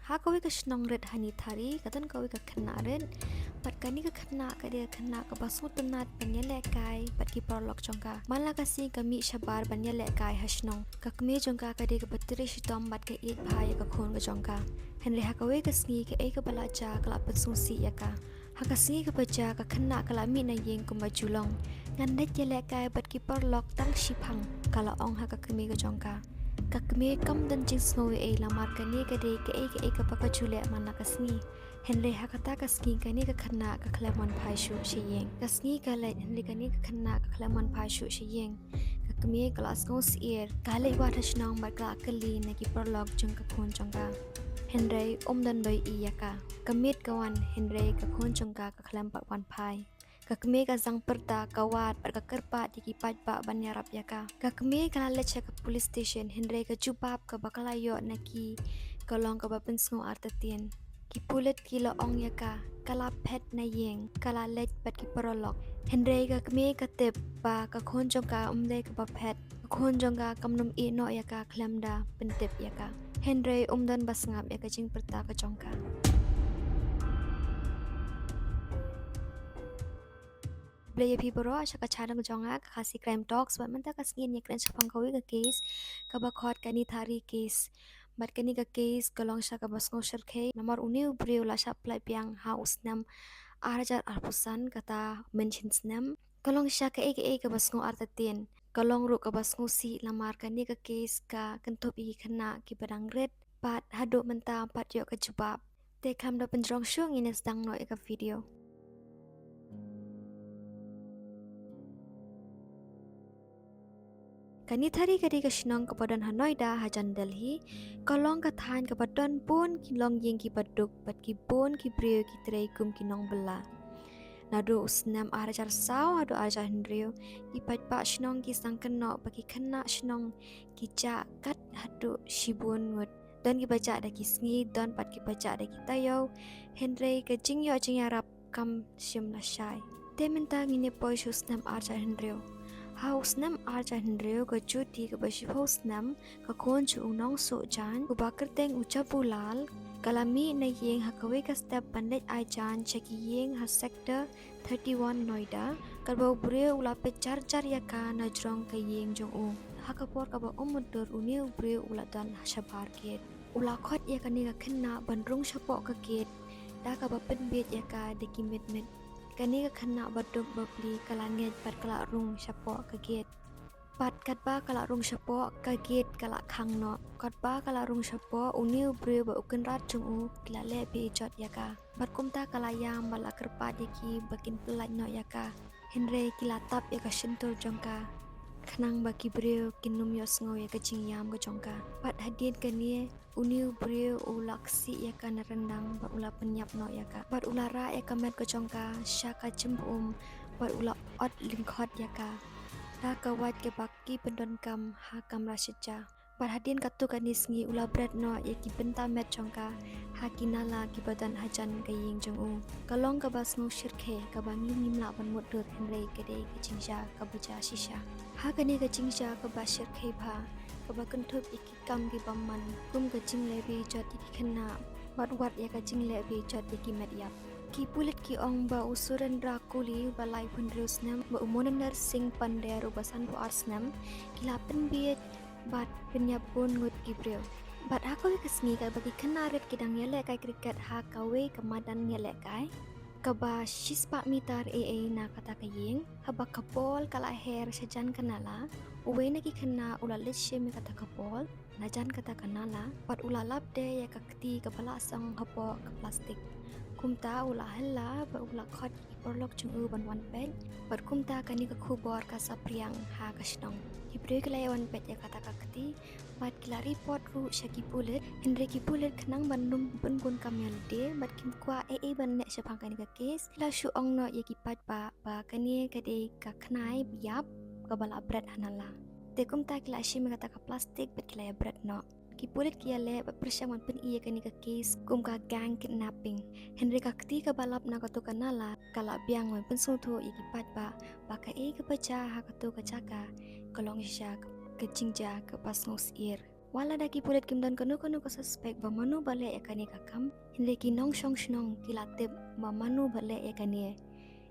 Ha kawi ka shnong red hani thari katan kawi ka khna red pat kani ka khna ka dia khna ka basu tunat panyale kai pat ki parlok chongka mala ka si ka mi shabar panyale kai hashnong ka kme chongka ka dia ka batri shitom bat ka it bhai ka khon ka chongka henre ha kawi ka sni ka e ka bala cha ka la patsu si ya ka ha ka sni ka bacha ka khna ka la mi na yeng ko majulong ngan net yale kai bat ki parlok tang shipang kala ong ha ka kme ka chongka kakme kam dan jing snowy e la mar kani ka de ka e ka paka chule mana kasni henre hakata kasni kani ka khana ka khlamon phai shu shiyeng kasni ka le henre kani ka khana ka khlamon phai shu shiyeng kakme class no sier ka le wa thashnong ba ka kali na ki prolog chung ka khon chonga henre dan bai i yaka kamit kawan henre ka khon chonga ka khlam pa wan phai kakme ka zang perta kawat par ka kerpa di ki pat ba banyarap yaka kakme ka leche ka police station henre ka jupap ka bakalayo na ki kalong ka bapen sngo artatien ki pulet ki la ong yaka kala pet na yeng kala lech pat ki parolok henre kakme ka tep pa ka khon jong ka umde ka ba pet khon jong ka kamnum i no yaka khlamda pentep yaka henre dan basngap yaka jing perta ka jongka Playa Piboro asha ka chadang jonga ka kasi crime talks bat menta ka sngin yakran chapang kawi ka case ka ba khot kani thari case bat kani ka case kalong sha ka basngo sharkhe namar uni ubre ula sha plai piang ha usnam arajar arpusan kata mention snam kalong sha ka ka basngo artatien kalong ru ka basngo si lamar kani ka case ka kentop i khana ki badang red pat hado menta pat yo ka jubab te kham da penjrong shung ines dang no ka video Kani thari kadi ka shnong kapadan Hanoi da hajan Delhi kalong ka than kapadan pun kilong yeng ki paduk pat ki pun ki brio ki trei kum ki nong bela nado usnam arajar saw ado arajar hendrio ki pat pa shnong ki sangkeno bagi kena shnong ki ja kat hado shibun ngut dan ki baca da ki sngi dan pat ki baca da ki tayo hendrei ka jingyo jingarap kam shim na shai tementa ngine poi shusnam arajar hendrio Haus nam arja hendreo ka cuti ka basi haus nam ka konju unong so jan ku bakar teng ucapulal kalami na yeng hakawe ka step pandit ai jan cheki yeng ha sector 31 Noida kalbau bure ula pe jar ya ka na jrong ka yeng jong u hakapor ka ba umudur uni bure ula dan shabar gate ula khot ya ka ni ka khenna bandrung shapok ka gate da ka ba pen bet ya ka de ki met kani ka khana baduk babli kalanget pat kala rung shapo ka gate pat katba kala rung shapo ka gate kala khangno katba kala rung shapo uniu bre ba ukenrat chung u kila le be jot yaka pat kumta kala yam bala kerpa diki bakin pelaj no yaka henre kila tap yaka shintur jongka khnang baki bre kinum yosngo yaka jingyam ka jongka pat hadit kani uniu brio ulaksi yaka narendang bat ula penyap no yaka bat ulara yaka met ko jongka syaka jembum bat ula ot lingkhot yaka ta kawat ke baki pendon kam ha kam rasija bat hadin katu kanisngi ula bread no yaki benta met jongka ha kinala ki badan hajan kaying jongu kalong ka basnu shirkhe ka bangi nimla ban mudur henrei kede ke jingsha ka baja shisha ha kani ka jingsha ka ba shirkhe bha kabakan thup iki kam ki bamman kum ka jingle be jot iki khana bat wat ya ka jingle be jot iki medyap ki pulit ki ong ba usuran rakuli balai hundrus nam ba umonander sing panderu basan bu arsnam kilapen biet bat penyapun ngut gibril bat aku ke sngi ka bagi khana ret kidang yele kai cricket ha kawe kamadan yele kai kaba shispa mitar na kata kaying haba kapol kala her sajan kanala uwe na ki khana ula litshe mi kata kapol najan kata kanala pat ula labde ya kakti kapala sang hapo ka plastik kumta ula hella ba ula khot iporlok chung u ban wan pet pat kumta kani ka khubor ka sapriang ha ka shnong ki break lai wan pet ya kata kakti pat kila report ru shaki pulet henry ki pulet khnang bandum bun bun kamyal de bat kim kwa ban ne shapang kani ka case la shu ong no ya ki pat ba kani ka de ka khnai biap ka bala bread hanala te kumta kila shi mi kata ka plastik bat kila ya bread no ki pulit kia le persiaman pen iya kani ka case kum ka gang kidnapping henry ka kti ka balap na ka to kanala kala biang man pen sutho iki pat ba ka ka baca ha ka to ka chaka kalong syak ka jingja ka pasngos ir Wala daki pulit kim don kanu ka suspek ba manu bale ya kani kakam hinde ki nong shong shnong kilatip ba manu bale ya kani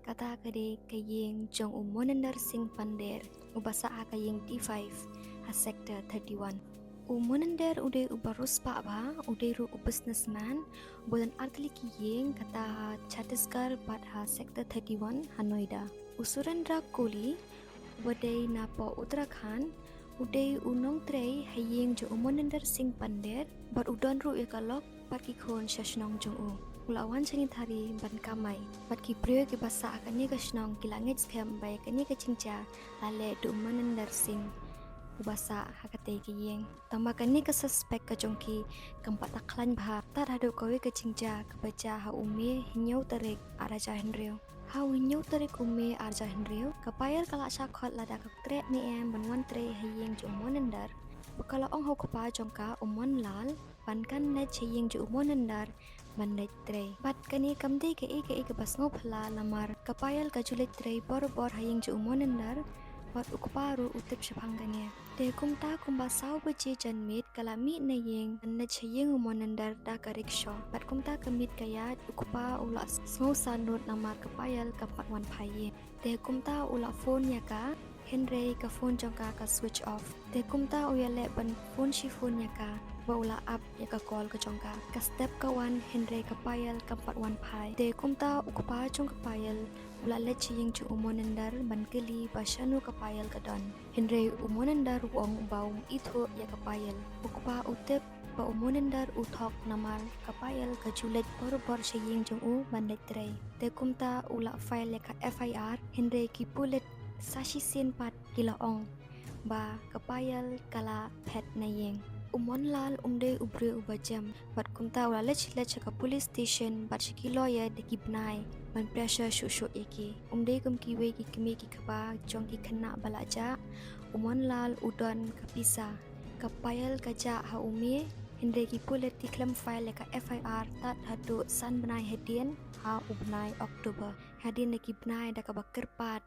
kata kade kayeng jong umonandar sing pander ubasa kayeng T5 ha sector 31 umonandar ude ubarus pa ba ude ru businessman bodan arkli kiyeng kata Chhattisgarh bat ha sector 31 ha Noida Usurendra Koli wadai napo Uttarakhand Uday unong trey hayeng jo umonandar sing pander bat udon ru yakalok paki khon shashnong jong u ulawan chani thari ban kamai bat ki priyo ke basa akani ka shnong kilangit scam bay kani ka chingcha lale du umonandar sing ubasa hakate ki yeng tama kani ka suspek ka jongki kampat taklan bha tar hadu kowe ka chingcha ka baca ha ume hinyau tarik araja henreu ha winyau tarik ume arja henreu kapayar kala syakot lada ka trek ni em banwan tre hayeng jo umonandar bakala ong ho kapa jongka umon lal pankan net hayeng jo umonandar mandai tre bat kani kamde ke ke basngo phla lamar kapayal ka julit tre bor hayeng jo umonandar bat ukparu utip shapanganya te kumta kumba saw bachi janmit kalami na yeng na chayeng umonandar da ka rickshaw bat kumta kamit kaya ukpa ula sngo sanut namar kapayal kapat wan phaye te kumta ula phone yaka henry ka phone jongka ka switch off te kumta uyale ban phone shi phone yaka baula up yaka call ka jongka ka step ka wan henry kapayal kapat wan phai te kumta ukpa jong kapayal ula le chiyeng chu umonandar bankeli bashanu kapayal kadon henry umonandar wong baum itho ya kapayal ukpa utep ba umonandar uthok namar kapayal ka julet bor chiyeng jong u bandai tre te kumta ula file ka FIR henry ki pulet sashi sin pat kilaong ba kapayal kala pet na yeng umon lal umde ubre ubajam bat kumta ula lech ka police station bat shiki lawyer de kibnai ban pressure shushu eki umde kum kiwe ki kimi ki khaba jong ki khana balaja umon lal udon kapisa kapayal kaja ha umi hinde ki pulet ki claim file ka FIR tat hadu san banai hedien ha ubnai Oktober hadin de kibnai da ka bakir pat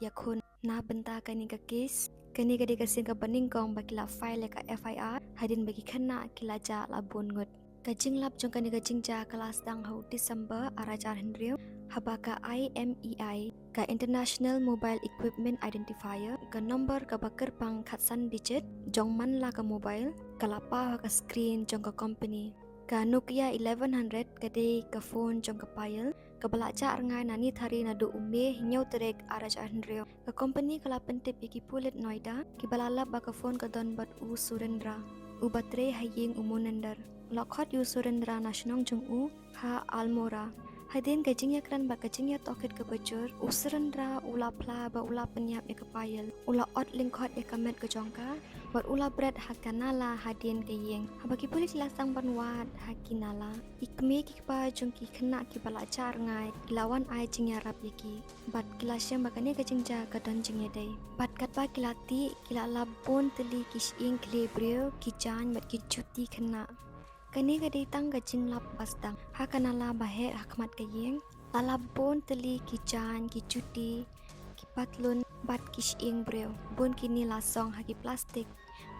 yakun na benta kani ka case kani ka dikasin ka baningkong bakila file ka FIR hadin bagi khana kilaja labun ngut kajing lap jong kani kajing ja kelas dang ho December arajar henriu habaka IMEI ka International Mobile Equipment Identifier ka number ka bakir pang khatsan digit jong man la ka mobile kalapa ka screen jong ka company ka Nokia 1100 kade ka phone jong ka payal kabalaja arngai nani thari na do ume hinyau terek araja henrio ka company kala pentip iki pulit Noida ki balala ba ka phone ka don bat u Surendra u batre hayeng umonandar lokhot u Surendra nasionong jong u ha Almora hadin kajing yakran ba kajing ya toket ke bajur u Surendra ula pla ba ula penyap ya kepayal ula ot lingkot ya kamet ke jongka bat ula bread hakanala hadin kayeng habaki pulit lasang banwat hakinala ikme ki pa jong ki khna ki balajar ngai lawan ai jing ya rap yaki bat kilasyam bakane kajing ja kadon jing ya dai bat kat ba kilati kilala bon teli kish ing klebrio ki jan bat ki cuti khna kani ka ditang ka jing lap pasdang hakanala bahe hakmat kayeng lalabon teli ki jan ki cuti ki patlun bat kish ing breu bon kini lasong haki plastik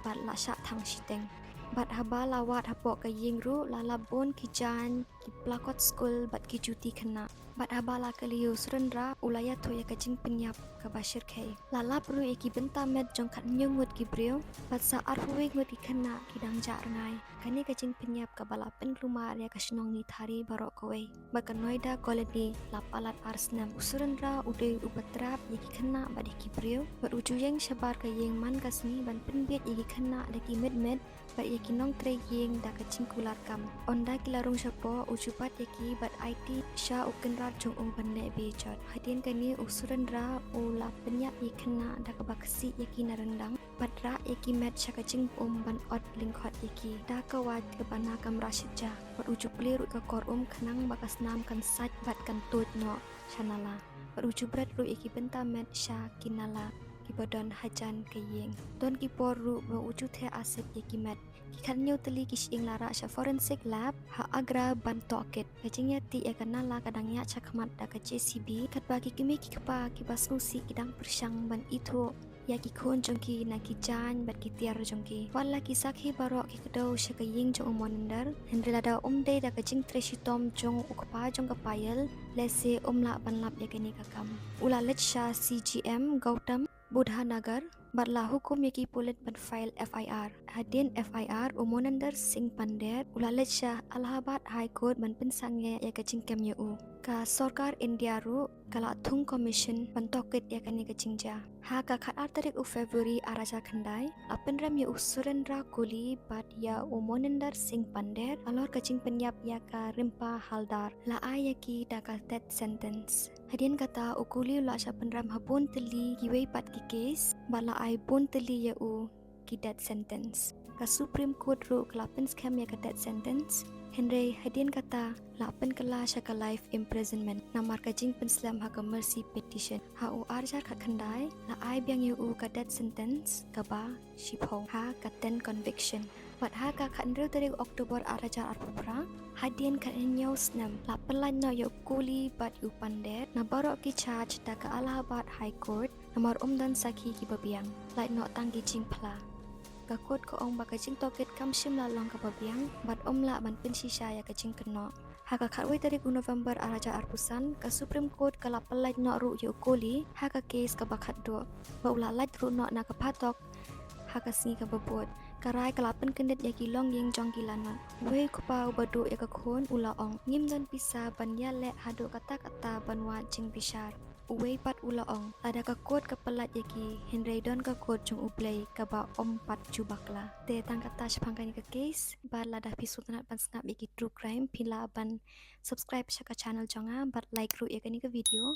bat la syak thang shiteng bat haba lawat hapok kayeng ru lalabon ki jan ki plakot school bat ki cuti khana bat haba la kaliu Surendra ulaya thoya kajing penyap ka bashir khai lalap ru eki benta met jong khat nyungut ki breu bat sa arhuwe ngut ki khana ki dang ja ngai kani kajing penyap ka bala pen klumar ya kasnong ni thari barok kowe baka Noida koloni lapalat arsnam Surendra ude upatrap yeki khana bat ki breu bat ujuyeng shabar kayeng man kasni ban penbiet yeki khana da ki med bat yeki nong tre yeng da kajing kular kam onda kilarung shapo ujupat yeki bat IT sha ukenrat jong ban le be chot hadin kani Surendra ula penyap yekena da ka baksi yeki narendang patra yeki met shakajing ban ot lingkot yeki da ka wat ka bana kam rashid ja bat ujup liru ka korum khanang bakas nam kan sat bat kan tut no chanala bat ujubrat ru yeki benta met sha kinala ki bodon hajan kayeng don ki poru ba uju the aset yeki met ki khan nyu teli kish ing lara sha forensic lab ha agra ban toket kajingya ti ekanala kadang ya chakmat da ka JCB kat ba ki kimi ki kapa ki basnusi kidang persyang ban itho ya ki khon jongki na ki jan bat ki tiar jongki wala ki sakhi barok ki kedo shaka ying jong umonender hendrila da umde da kajing treshi tom jong ukpa jong kapayel lese umla banlap ya kini kakam ula letsha CGM Gautam Budhanagar batla hukum yaki pulit ban file FIR hadin FIR umonender Singh Pander ula letsha Allahabad High Court ban pensangye ya kajing kem u ka Sarkar India ru kala thung commission bantokit ya kani kajingja ha ka khat tarik u February araja khandai apen ram ya Surendra Koli bat ya umonender Singh Pander alor kajing penyap ya ka Rimpa Haldar la ayaki da ka death sentence hadin kata ukuli ula sha penram habun teli giwei pat ki case bala ai bun teli ya u ki death sentence ka Supreme Court ru kelapen scam ya ka death sentence Henry hadin kata lapen kala shaka life imprisonment namar kajing penslam ha ka mercy petition ha u arjar ka khandai la ai byang yu u ka death sentence ka ba shipho ha ka 10 conviction bat ha ka khandru tarik Oktober arajar arpura hadin ka enyau snam lapen lan no yu kuli bat u pandet na barok ki charge da ka Allahabad High Court namar dan sakhi ki babiang lai no tanggi jing pla kakut ko ong bakajing toket kam shim la long ka babiang bat la ban pensisha ya kajing keno ha ka khatwai tarik November araja arpusan ka Supreme Court kala pelai no ru yu koli ha ka case ka bakhat do ba ula laj ru no na ka patok ha ka singi ka babot karai kalapen kendet ya ki long yeng jong ki lanot wei ko pa badu ya ka khon ula ong ngim dan pisa ban ya le hado kata ban wa jing bishar uwei pat ula ong ada ka kot ka pelat yaki Henry don ka kot jung uplay ka ba pat jubakla te tang kata shpangkan ka case ba lada pisut nat pan snap yaki true crime pila ban subscribe shaka channel jonga bat like ru ya ka video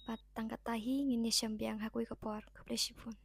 bat tang kata hi ngini syambiang hakui kapor ka pleshipun